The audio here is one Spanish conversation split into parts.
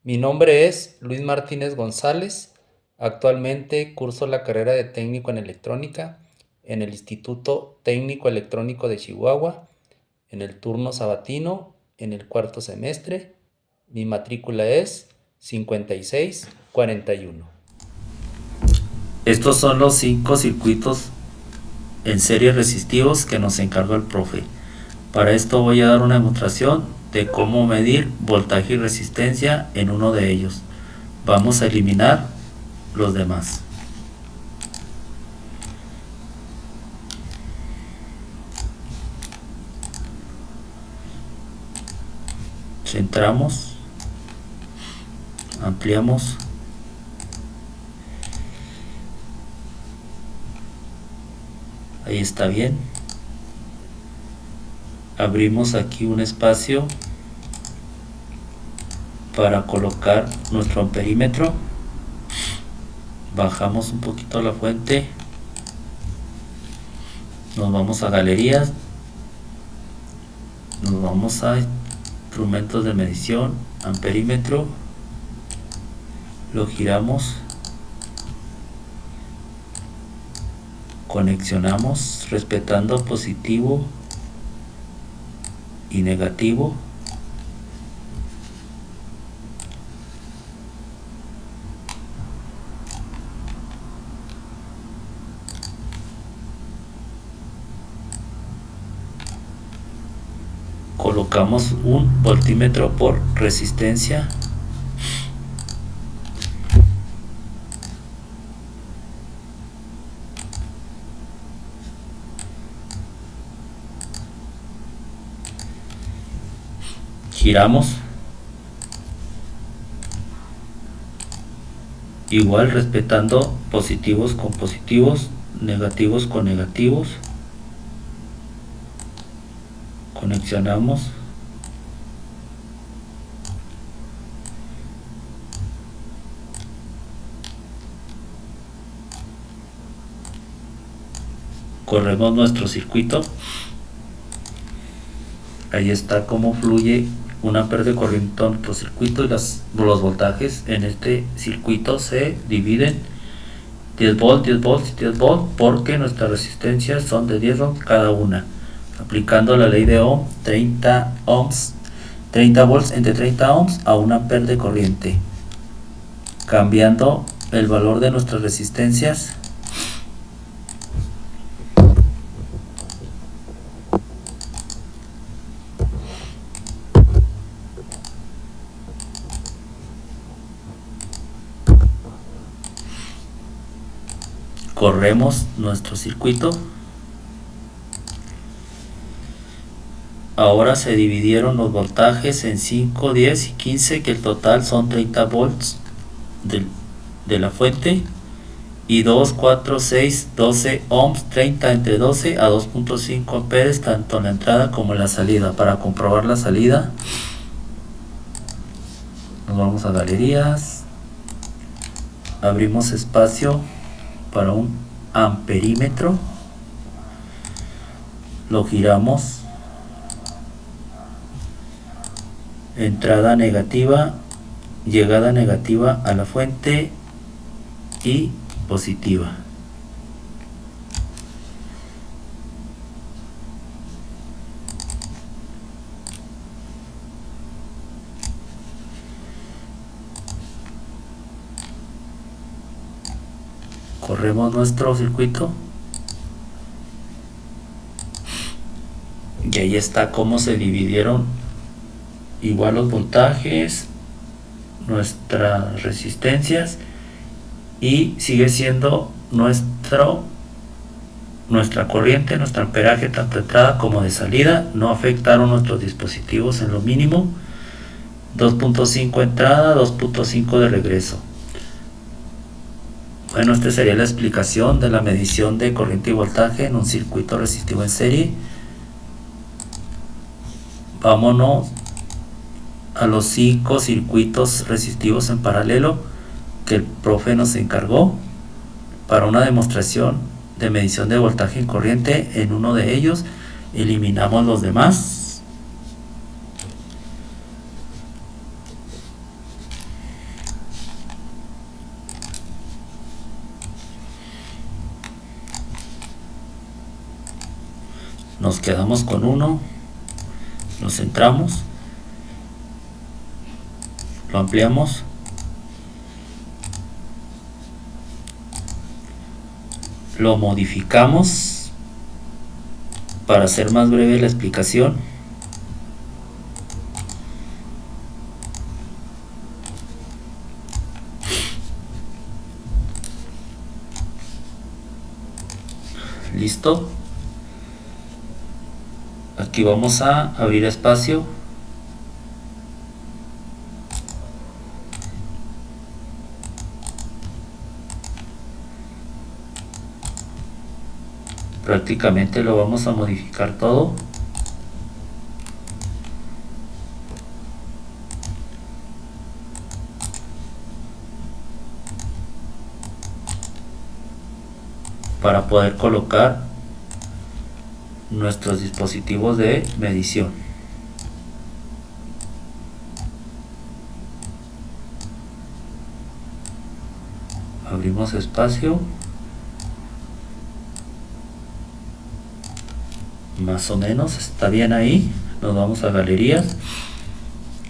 Mi nombre es Luis Martínez González. Actualmente curso la carrera de técnico en electrónica en el Instituto Técnico Electrónico de Chihuahua, en el turno sabatino, en el cuarto semestre. Mi matrícula es 5641. Estos son los 5 circuitos en serie resistivos que nos encargó el profe. Para esto voy a dar una demostración de cómo medir voltaje y resistencia en uno de ellos. Vamos a eliminar los demás. Centramos, ampliamos, ahí está bien. Abrimos aquí un espacio para colocar nuestro amperímetro. Bajamos un poquito la fuente, nos vamos a galerías, nos vamos a instrumentos de medición, amperímetro, lo giramos, conexionamos respetando positivo y negativo. Colocamos un voltímetro por resistencia. Giramos. Igual respetando positivos con positivos, negativos con negativos. Conexionamos. Corremos nuestro circuito. Ahí está cómo fluye un amper de corriente en nuestro circuito, y los voltajes en este circuito se dividen 10 volts, 10 volts y 10 volts, porque nuestras resistencias son de 10 ohms cada una. Aplicando la ley de Ohm, 30 ohms, 30 volts entre 30 ohms a 1 amper de corriente. Cambiando el valor de nuestras resistencias, corremos nuestro circuito. Ahora se dividieron los voltajes en 5, 10 y 15, que el total son 30 volts de la fuente, y 2, 4, 6, 12 ohms, 30 entre 12 a 2.5 amperes, tanto en la entrada como en la salida. Para comprobar la salida, nos vamos a galerías, abrimos espacio para un amperímetro, lo giramos, entrada negativa, llegada negativa a la fuente y positiva. Corremos nuestro circuito y ahí está cómo se dividieron igual los voltajes, nuestras resistencias, y sigue siendo nuestra corriente, nuestro amperaje tanto de entrada como de salida. No afectaron nuestros dispositivos en lo mínimo. 2.5 entrada, 2.5 de regreso. Bueno, esta sería la explicación de la medición de corriente y voltaje en un circuito resistivo en serie. Vámonos a los 5 circuitos resistivos en paralelo que el profe nos encargó para una demostración de medición de voltaje y corriente. En uno de ellos eliminamos los demás. Nos quedamos con uno, lo centramos, lo ampliamos, lo modificamos para hacer más breve la explicación. Listo. Aquí vamos a abrir espacio. Prácticamente lo vamos a modificar todo. Para poder colocar nuestros dispositivos de medición. Abrimos espacio. Más o menos está bien ahí. Nos vamos a galerías.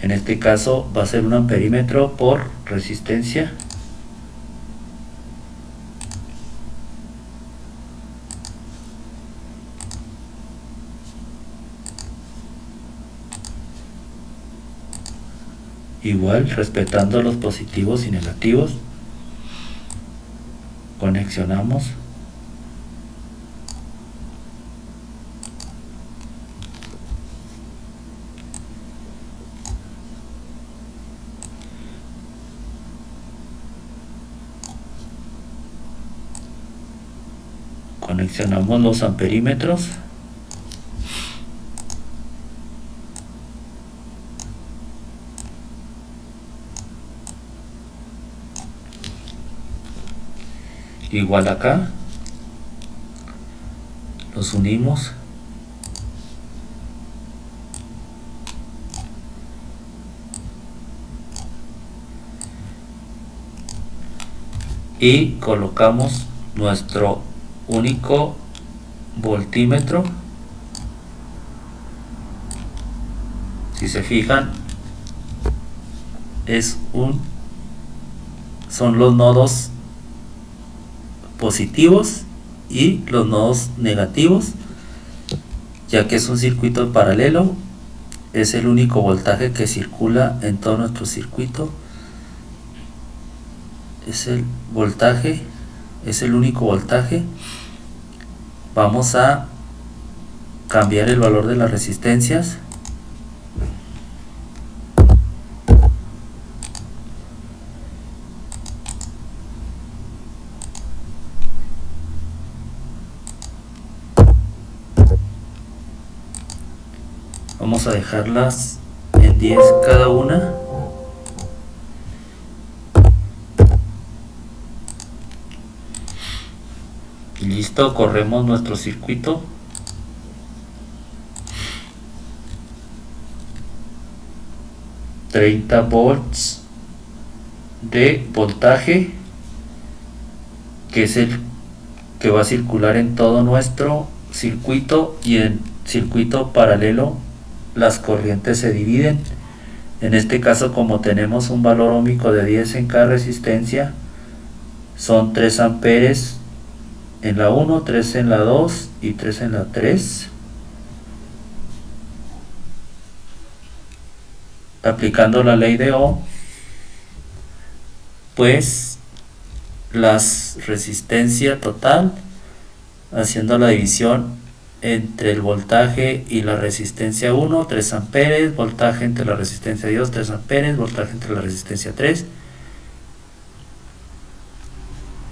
En este caso va a ser un amperímetro por resistencia. Igual respetando los positivos y negativos. Conexionamos. Conexionamos los amperímetros. Igual acá. Los unimos. Y colocamos nuestro único voltímetro. Si se fijan, son los nodos positivos y los nodos negativos, ya que es un circuito paralelo. Es el único voltaje que circula en todo nuestro circuito. Es el voltaje, es el único voltaje. Vamos a cambiar el valor de las resistencias. Vamos a dejarlas en 10 cada una. Y listo, corremos nuestro circuito. $30 volts de voltaje, que es el que va a circular en todo nuestro circuito, y en circuito paralelo las corrientes se dividen. En este caso, como tenemos un valor óhmico de 10 en cada resistencia, son 3 amperes en la 1, 3 en la 2 y 3 en la 3. Aplicando la ley de Ohm, pues las resistencia total, haciendo la división entre el voltaje y la resistencia 1, 3 amperes, voltaje entre la resistencia 2, 3 amperes, voltaje entre la resistencia 3,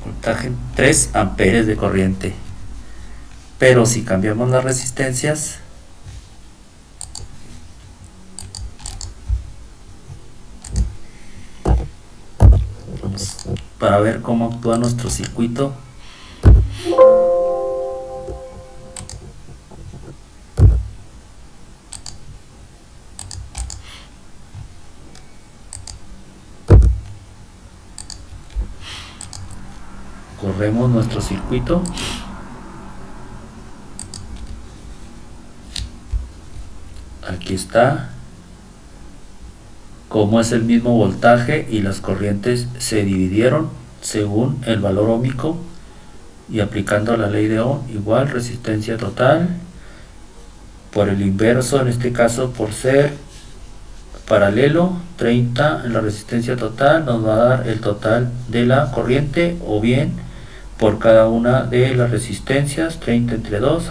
voltaje 3 amperes de corriente. Pero si cambiamos las resistencias, para ver cómo actúa nuestro circuito. Corremos nuestro circuito. aquí está, como es el mismo voltaje y las corrientes se dividieron según el valor óhmico, y aplicando la ley de Ohm, igual resistencia total por el inverso, en este caso por ser paralelo, 30 en la resistencia total nos va a dar el total de la corriente, o bien por cada una de las resistencias, 30 entre 2,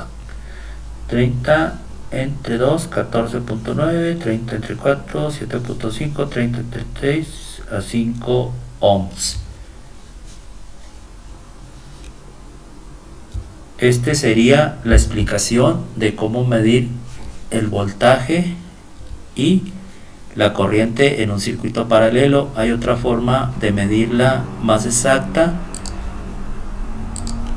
30 entre 2, 14.9, 30 entre 4, 7.5, 30 entre 3 a 5 ohms. Este sería la explicación de cómo medir el voltaje y la corriente en un circuito paralelo. Hay otra forma de medirla más exacta,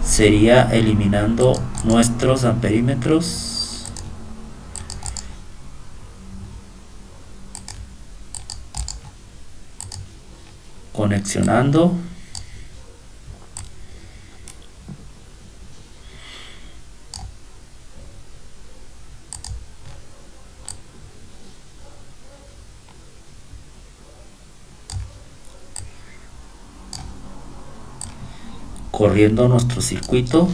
sería eliminando nuestros amperímetros, conexionando corriendo nuestro circuito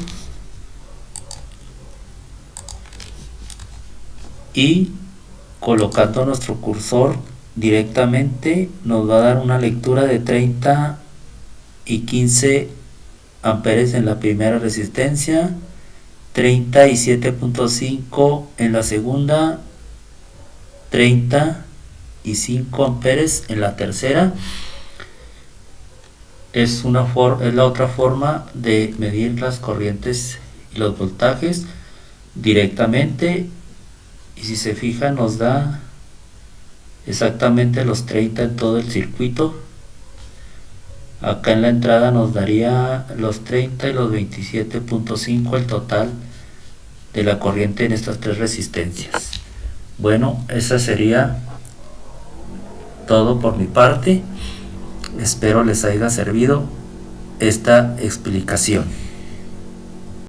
y colocando nuestro cursor directamente, nos va a dar una lectura de 30 y 15 amperes en la primera resistencia, 37.5 en la segunda, 35 amperes en la tercera. Es la otra forma de medir las corrientes y los voltajes directamente, y si se fijan nos da exactamente los 30 en todo el circuito. Acá en la entrada nos daría los 30 y los 27.5 el total de la corriente en estas tres resistencias. Bueno, esa sería todo por mi parte. Espero les haya servido esta explicación.